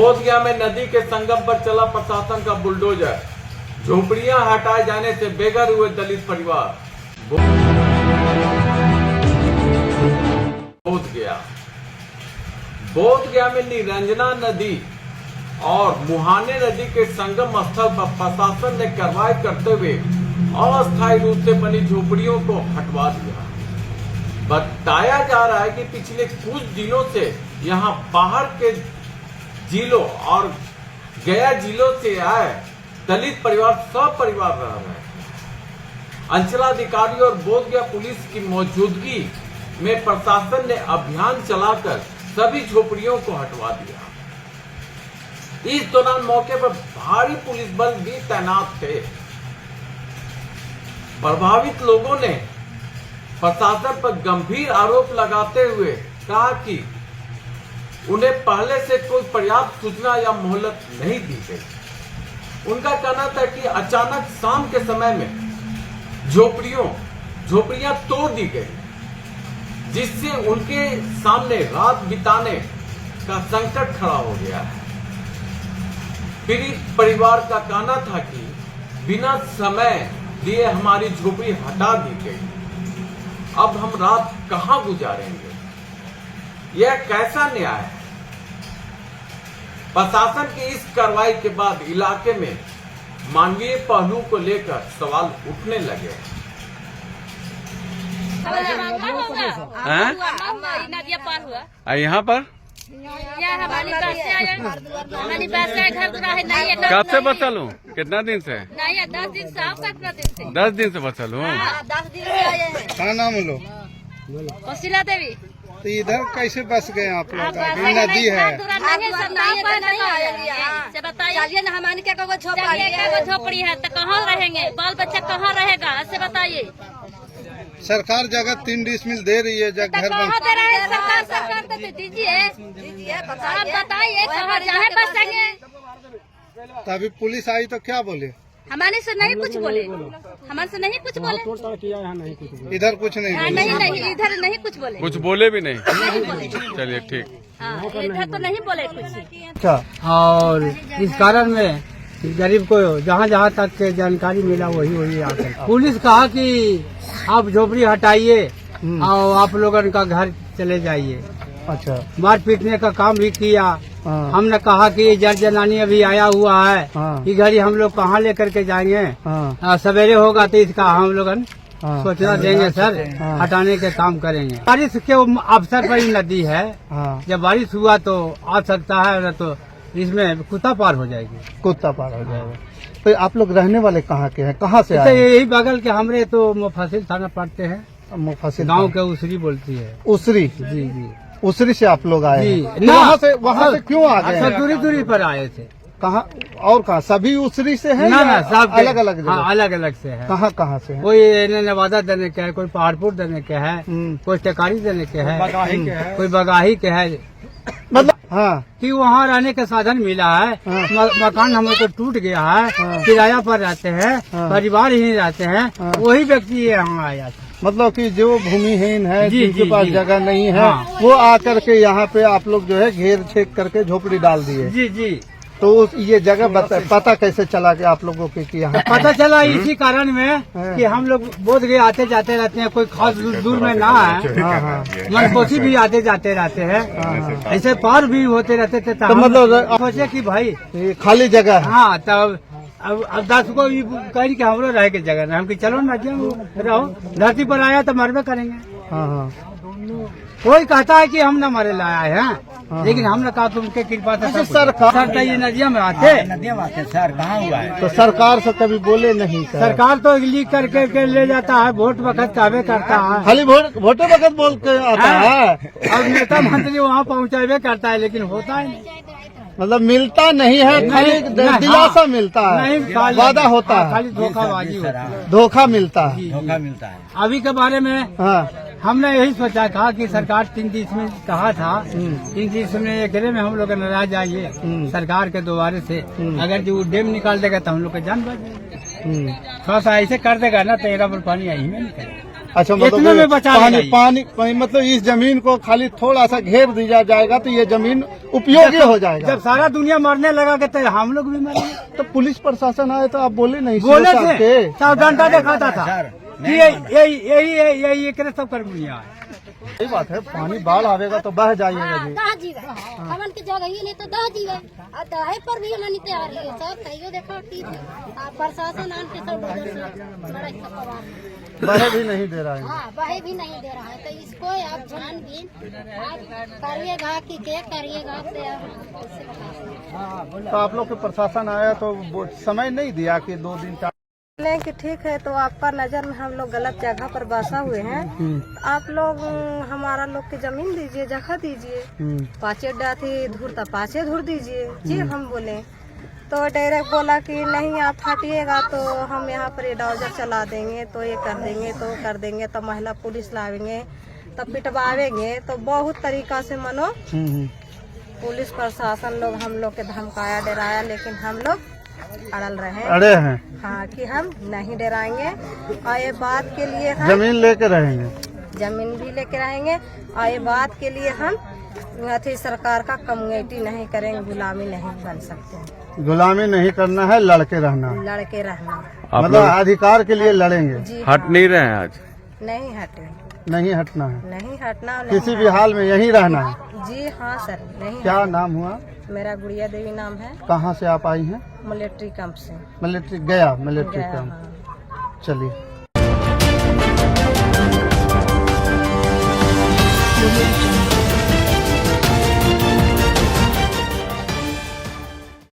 बोधगया में नदी के संगम पर चला प्रशासन का बुलडोजर। झोपड़ियां हटाए जाने से बेघर हुए दलित परिवार। बोधगया में निरंजना नदी और मुहाने नदी के संगम स्थल पर प्रशासन ने कार्रवाई करते हुए अस्थायी रूप से बनी झोपड़ियों को हटवा दिया। बताया जा रहा है कि पिछले कुछ दिनों से यहां बाहर के जिलों और गया जिलों से आए दलित परिवार सपरिवार रह रहे हैं। अंचलाधिकारी और बोधगया पुलिस की मौजूदगी में प्रशासन ने अभियान चलाकर सभी झोपड़ियों को हटवा दिया। इस दौरान मौके पर भारी पुलिस बल भी तैनात थे। प्रभावित लोगों ने प्रशासन पर गंभीर आरोप लगाते हुए कहा कि उन्हें पहले से कोई पर्याप्त सूचना या मोहलत नहीं दी गई। उनका कहना था कि अचानक शाम के समय में झोपड़ियां तोड़ दी गई, जिससे उनके सामने रात बिताने का संकट खड़ा हो गया है। पीड़ित परिवार का कहना था कि बिना समय दिए हमारी झोपड़ी हटा दी गई। अब हम रात कहां गुजारेंगे? यह कैसा न्याय है? प्रशासन की इस कार्रवाई के बाद इलाके में मानवीय पहलू को लेकर सवाल उठने लगे। नदिया पार हुआ यहाँ पर हमारी बस से आए, हमारी बस से घर दूरा है नहीं है। कब से बचल हूँ? कितना दिन से? नहीं है 10 दिन से। आप कितना दिन से? 10 दिन से बचल हूँ। 10 दिन से आए हैं। क्या नाम लो? कौशिला देवी। तो इधर कैसे बस गए आप लोग? नदी है, बताइए ना। हमारी क्या झोपड़ी है तो कहाँ रहेंगे? बाल बच्चा कहाँ रहेगा? ऐसे बताइए। सरकार जगह 3 डिसमिल दे रही है, जगह घर कहाँ दे रहा है सरकार? सरकार तो दीजिए, आप बताइए कहाँ जाए बसेंगे। तभी पुलिस आई तो क्या बोले? हमारे से नहीं कुछ बोले, हमारे से नहीं कुछ बोले। इधर कुछ नहीं बोले? नहीं, इधर नहीं कुछ बोले। कुछ बोले भी नहीं? नहीं बोले। चलिए ठीक। इधर तो नहीं बोले कुछ। क्या? और इस कारण में गरीब को जहाँ जहाँ तक के जानकारी मिला वही आकर पुलिस कहा कि आप झोपड़ी हटाइए और आप लोगों का घर चले जाइए। अच्छा। मार पीटने का काम भी किया। हमने कहा कि ये जल जनानी अभी आया हुआ है, ये घड़ी हम लोग कहाँ लेकर के जाएंगे? सवेरे होगा तो इसका हम लोग सोचना देंगे सर, हटाने के काम करेंगे। बारिश के अवसर पर ही नदी है, जब बारिश हुआ तो आ सकता है, न तो इसमें कुत्ता पार हो जाएगी। कुत्ता पार हो जाएगा। तो आप लोग रहने वाले कहाँ के हैं? कहाँ से आए? यही बगल के हमरे तो मुफस्सिल थाना पड़ते हैं। मुफस्सिल गाँव के उसरी बोलती है। उसरी? जी जी। उसरी से आप लोग आए जी। हैं? वहाँ से क्यों आ गए? दूरी दूरी पर आए थे। कहाँ और कहाँ? सभी उसरी से है? ना सब अलग अलग? हाँ, अलग अलग से है। कहाँ से है? कोई नवादा देने के है, कोई पहाड़पुर देने के है, कोई टेकारी देने के है, कोई बगाही के है। मतलब हाँ कि वहाँ रहने का साधन मिला है। मकान हम लोग को टूट गया है, किराया पर रहते हैं, परिवार ही रहते हैं, वही व्यक्ति यहाँ आया था। मतलब कि जो भूमिहीन है, जी, जिनके जी, पास जी। जगह नहीं है, वो आकर के यहाँ पे आप लोग जो है घेर छेक करके झोपड़ी डाल दिए। जी जी। तो ये जगह पता कैसे चला कि आप लोगों के कि यहाँ? पता चला इसी कारण में कि हम लोग बोध गए आते जाते रहते हैं, कोई खास दूर में ना है। मनकोसी भी आते जाते रहते हैं, ऐसे पार भी होते रहते थे। तो मतलब सोचे कि भाई ये खाली जगह है। हाँ, तब अब 10 को कहीं कि हमरो रह के जगह नहीं, हम कि चलो ना रहो, धरती पर आया तो मरबे करेंगे। हाँ। कोई कहता है कि हम न मरे लाया है, लेकिन हमने कहा तुमके कृपा से सरकार ये नदिया में आते सर कहाँ हुआ है? तो सरकार से कभी बोले नहीं? सरकार तो लिख करके ले जाता है, वोट वक्त कहवे करता है, खाली वोटे वक्त बोल के आता है। और नेता मंत्री वहाँ पहुँचावे करता है, लेकिन होता है नहीं। मतलब मिलता नहीं है, खाली दिलासा मिलता है, वादा होता है, खाली धोखाबाजी होता है, धोखा मिलता है। धोखा मिलता है। अभी के बारे में हमने यही सोचा था कि सरकार 3 दिन में कहा था, 3 दिन में एकरे में हम लोग नाराज जाइए सरकार के दोबारे से। अगर जो डैम निकाल देगा तो हम लोग का जान बच जाएगी। थोड़ा सा ऐसे कर देगा ना तो एरा पर पानी यही में निकलेगा। अच्छा, मतलब इतने में बचा पानी पानी मतलब इस जमीन को खाली थोड़ा सा घेर दिया जाएगा तो ये जमीन उपयोगी हो जाएगा। जब सारा दुनिया मरने लगा के तो हम लोग भी मरेंगे। तो पुलिस प्रशासन आए तो आप बोले नहीं? बोले साहब थे, सब डंडा दिखाता था कि यही एक सब कर दुनिया है। सही बात है, पानी बाढ़ आवेगा तो बह जाइएगा जी। दह जीवे हमन के जगह ही नहीं तो दह जीवे आ दहे पर भी हमन तैयार है सब कहियो देखो टीवी आ प्रशासन आन के सब उधर से बड़ा खबर बहे भी नहीं दे रहा है। हाँ बहे भी नहीं दे रहा है, तो इसको आप छानबीन आप करिएगा कि क्या करिएगा तो उससे बता। तो आप लोग के प्रशासन आया तो वो समय नहीं दिया कि 2 दिन 4 बोले कि ठीक है, तो आपका नजर में हम लोग गलत जगह पर बसा हुए हैं, तो आप लोग हमारा लोग की जमीन दीजिए, जगह दीजिए, 5 थी धूर था 5 धूर दीजिए जी। हम बोले तो डायरेक्ट बोला कि नहीं आप हटिएगा तो हम यहाँ पर ये डाउजर चला देंगे, तो ये कर देंगे तो कर देंगे, तो महिला पुलिस लावेंगे, तो पिटवावेंगे, तो बहुत तरीका से मनो पुलिस प्रशासन लोग हम लोग के धमकाया डराया, लेकिन हम लोग अड़े हैं हाँ कि हम नहीं डराएंगे और ये बात के लिए हम जमीन लेके रहेंगे, जमीन भी लेके रहेंगे और ये बात के लिए हम अथी सरकार का कम्युनिटी नहीं करेंगे, गुलामी नहीं बन सकते। गुलामी नहीं करना है, लड़के रहना, लड़के रहना, मतलब अधिकार के लिए लड़ेंगे। जी हट नहीं रहे हैं आज? नहीं हटे, नहीं हटना है, नहीं हटना, किसी भी हाल में यहीं रहना है। जी हाँ सर नहीं। क्या नाम हुआ? मेरा गुड़िया देवी नाम है। कहाँ से आप आई हैं? मिलिट्री कैंप से। मिलिट्री गया, मिलिट्री गया, कैंप। हाँ। चलिए।